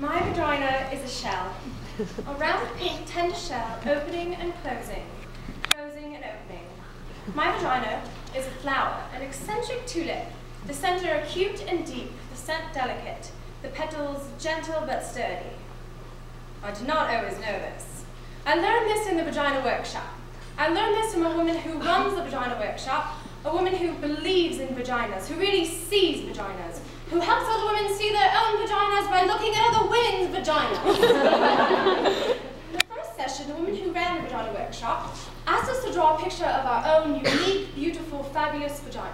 My vagina is a shell, a round, pink, tender shell, opening and closing, closing and opening. My vagina is a flower, an eccentric tulip, the center acute and deep, the scent delicate, the petals gentle but sturdy. I did not always know this. I learned this in the Vagina Workshop. I learned this from a woman who runs the Vagina Workshop, a woman who believes in vaginas, who really sees vaginas, who helps other women see their own vaginas by looking at other women's vaginas. In the first session, the woman who ran the Vagina Workshop asked us to draw a picture of our own unique, beautiful, fabulous vagina.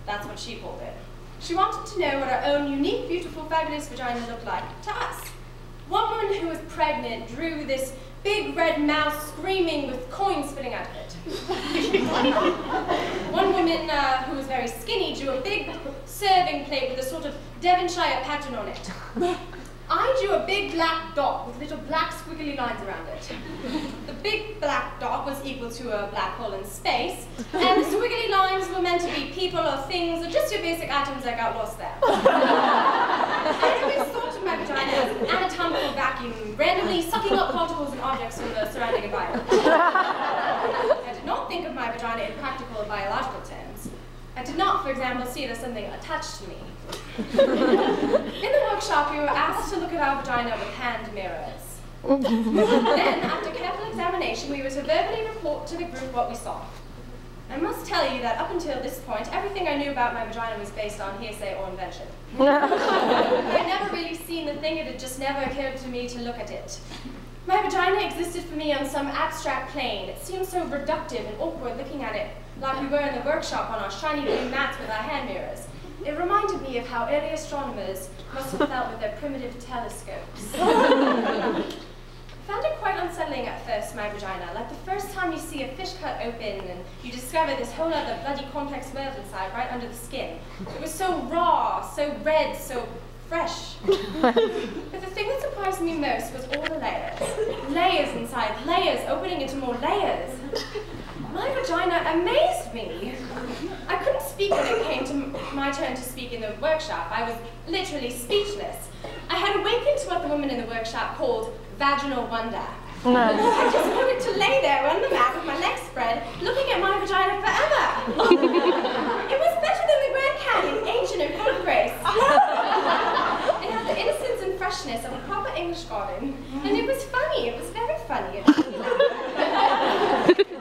That's what she called it. She wanted to know what our own unique, beautiful, fabulous vagina looked like to us. One woman who was pregnant drew this big red mouse screaming with coins spitting out of it. One woman who was very skinny drew a big serving plate with a sort of Devonshire pattern on it. I drew a big black dot with little black squiggly lines around it. The big black dot was equal to a black hole in space, and the squiggly lines were meant to be people or things or just your basic atoms that got lost there. I always thought of my vagina as an anatomical vacuum, randomly sucking up particles and objects from the surrounding environment. I did not think of my vagina in practical or biological terms. I did not, for example, see it as something attached to me. In the workshop, we were asked to look at our vagina with hand mirrors. Then, after careful examination, we were to verbally report to the group what we saw. I must tell you that up until this point, everything I knew about my vagina was based on hearsay or invention. I had never really seen the thing, it had just never occurred to me to look at it. My vagina existed for me on some abstract plane. It seemed so reductive and awkward looking at it, like we were in the workshop on our shiny blue mats with our hand mirrors. It reminded me of how early astronomers must have felt with their primitive telescopes. I found it quite unsettling at first, my vagina, like the first time you see a fish cut open and you discover this whole other bloody complex world inside, right under the skin. It was so raw, so red, so fresh. But the thing that surprised me most was all the layers. Layers inside layers, opening into more layers. My vagina amazed me. I couldn't speak when it came to my turn to speak in the workshop. I was literally speechless. I had awakened to what the woman in the workshop called vaginal wonder. I just wanted to lay there on the mat with my legs spread, looking at my vagina forever. It was better than the Grand Canyon, ancient and full of grace. It had the innocence and freshness of a proper English garden. And it was funny, it was very funny.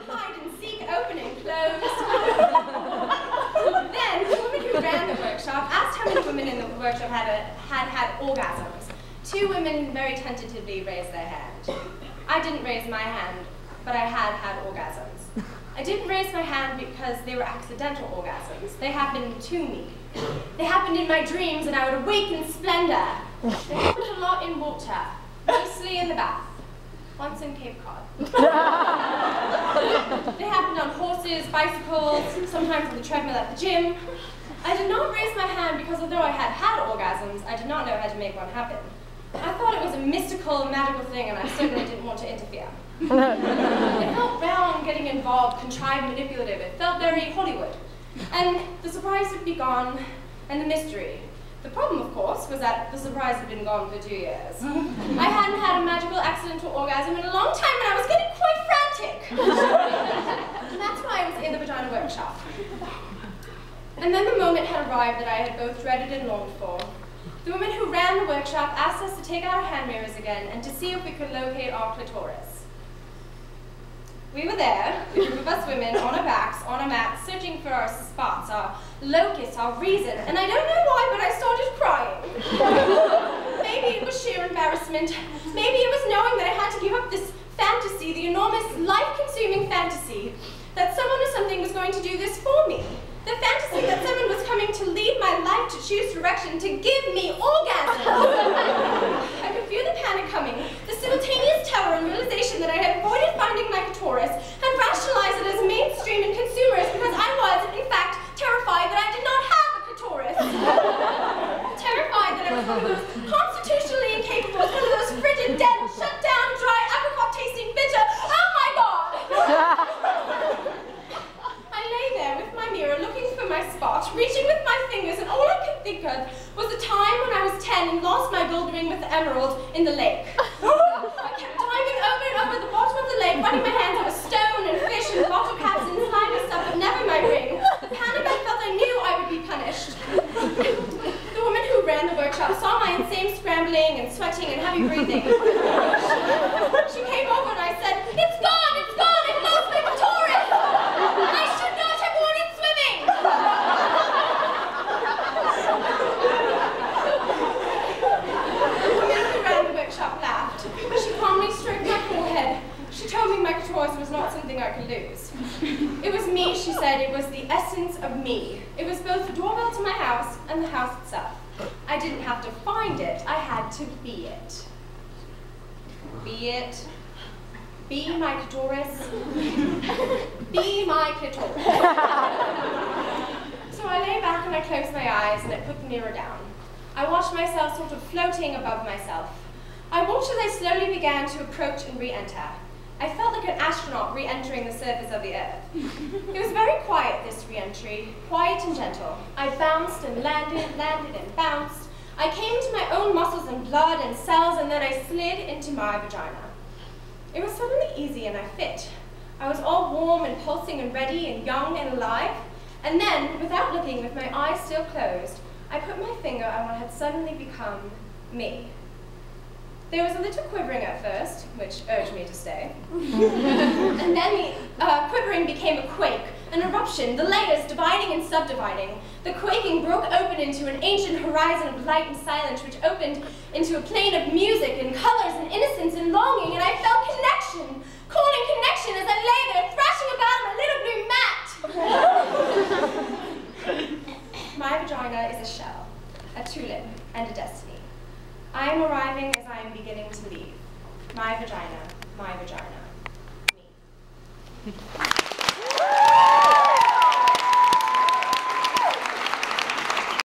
Hide and seek, open and close. Then, the woman who ran the workshop asked how many women in the workshop had orgasms. Two women very tentatively raised their hand. I didn't raise my hand, but I had orgasms. I didn't raise my hand because they were accidental orgasms. They happened to me. They happened in my dreams, and I would awake in splendor. They happened a lot in water, mostly in the bath. Once in Cape Cod. They happened on horses, bicycles, sometimes on the treadmill at the gym. I did not raise my hand because although I had orgasms, I did not know how to make one happen. I thought it was a mystical, magical thing, and I certainly didn't want to interfere. It felt wrong getting involved, contrived, manipulative. It felt very Hollywood. And the surprise would be gone, and the mystery. The problem, of course, was that the surprise had been gone for 2 years. I hadn't had a magical accidental orgasm in a long time, and I was getting quite frantic. And that's why I was in the Vagina Workshop. And then the moment had arrived that I had both dreaded and longed for. The woman who ran the workshop asked us to take out our hand mirrors again and to see if we could locate our clitoris. We were there, a group of us women, on our backs, on a mat, searching for our spots, our locus, our reason, and I don't know why, but I started crying. Maybe it was sheer embarrassment. Maybe it was knowing that I had to give up this fantasy, the enormous, life-consuming fantasy, that someone or something was going to do this for me. The fantasy that someone was coming to lead my life, to choose direction, to give me orgasm. I could feel the panic coming, the simultaneous terror and realization that I had avoided finding my clitoris and rationalized it as mainstream and consumerist because I was, in fact, terrified that I did not have a clitoris. Terrified that I was one of those constitutionally incapable, one of those frigid, dead, shut down, dry, apricot-tasting, bitter, oh my God! I lay there with my mirror, looking for my spot, reaching with my fingers, and all I could think of was the time when I was 10 and lost lost my gold ring with the emerald in the lake. I kept diving over and over the bottom of the lake, running my hands over stone and fish and bottle caps and slimy stuff, but never my ring. The panic I felt, I knew I would be punished. The woman who ran the workshop saw my insane scrambling and sweating and heavy breathing. She came over and I said, "It's gone, it's gone, I've lost my clitoris! I should not have worn it swimming!" The woman who ran the workshop laughed. She calmly stroked my forehead. She told me my clitoris was not something I could lose. It was me, she said, it was the essence of me. It was both the doorbell to my house and the house itself. I didn't have to find it, I had to be it. Be it. Be my clitoris. Be my clitoris. So I lay back and I closed my eyes and I put the mirror down. I watched myself sort of floating above myself. I watched as I slowly began to approach and re-enter. I felt like an astronaut re-entering the surface of the Earth. It was very quiet, this re-entry, quiet and gentle. I bounced and landed and bounced. I came into my own muscles and blood and cells, and then I slid into my vagina. It was suddenly easy and I fit. I was all warm and pulsing and ready and young and alive. And then, without looking, with my eyes still closed, I put my finger on what had suddenly become me. There was a little quivering at first, which urged me to stay. And then the quivering became a quake, an eruption, the layers dividing and subdividing. The quaking broke open into an ancient horizon of light and silence, which opened into a plane of music and colors and innocence and longing, and I felt connection, calling connection as I lay there thrashing about on my little blue mat. My vagina is a shell, a tulip, and a destiny. I am arriving as I am beginning to leave. My vagina, me.